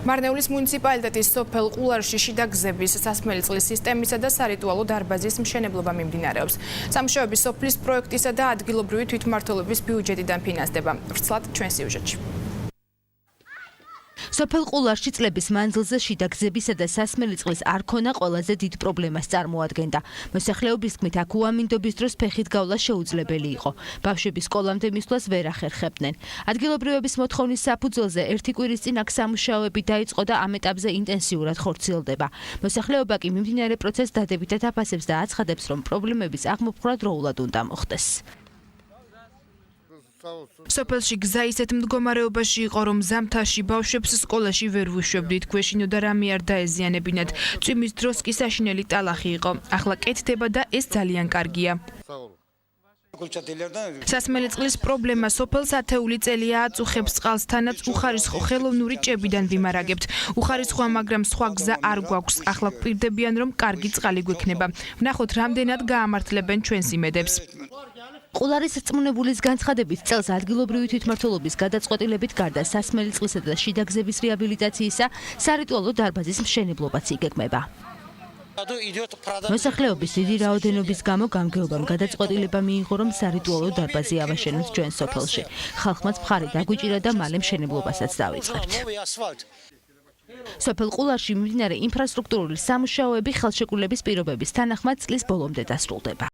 მარნეულის მუნიციპალიტეტის სოფელ ყულარში შიდა გზების სასმელი წყლის სისტემისა და სარიტუალო დარბაზის მშენებლობა მიმდინარეობს. სამუშაოები სოფლის პროექტისა და ადგილობრივი თვითმმართველობის ბიუჯეტიდან ფინანსდება. ვრცლად ჩვენ სიუჟეტში. სოფელ ყულარში წლების მანძილზე შიდა გზებისა და სასმელი წყლის არ ქონა ყველაზე დიდ პრობლემას წარმოადგენდა. მოსახლეობის თქმით, აქ უამინდობის დროს ფეხით გავლა შეუძლებელი იყო. ბავშვების სკოლამდე მისვლას ვერ ახერხებდნენ. ადგილობრივების მოთხოვნის საფუძველზე ერთი კვირის წინ აქ სამუშაოები დაიწყო და ამ ეტაპზე ინტენსიურად ხორციელდება. მოსახლეობა კი მიმდინარე პროცესს დადებითად აფასებს და აცხადებს, რომ პრობლემების აღმოფხვრა დროულად უნდა მოხდეს. სოფელში გზა ისეთ მდგომარეობაში იყო, რომ ზამთარში ბავშვებს სკოლაში ვერ ვუშვებდით, გვეშინო და რამე არ დაეზიანებინათ. წვიმის დროს კი საშინელი ტალახი იყო. ახლა კეთდება და ეს ძალიან კარგია. სასმელი წყლის პრობლემა სოფელს ათეული წელია აწუხებს წყალსთანაც უხარისხო ხელოვნური ჭებიდან ვიმარაგებთ. უხარისხოა, მაგრამ სხვა გზა არ გვაქვს. ახლა გვპირდებიან, რომ კარგი წყალი გვექნება. ვნახოთ, რამდენად გაამართლებენ ჩვენს იმედებს. ყულარის რწმუნებულის განცხადებით, წელს ადგილობრივი თვითმმართველობის გადაწყვეტილებით გარდა სასმელი წყლისა და შიდა გზების რეაბილიტაციისა, სარიტუალო დარბაზის მშენებლობაც იგეგმება. მოსახლეობის დიდი რაოდენობის გამო გამგეობამ გადაწყვეტილება მიიღო, რომ სარიტუალო დარბაზი ავაშენოთ ჩვენ სოფელში. ხალხმაც მხარი დაგვიჭირა და მალე მშენებლობასაც დავიწყებთ. სოფელ ყულარში მიმდინარე ინფრასტრუქტურული სამუშაოები ხელშეკრულების პირობების თანახმად წლის ბოლომდე დასრულდება.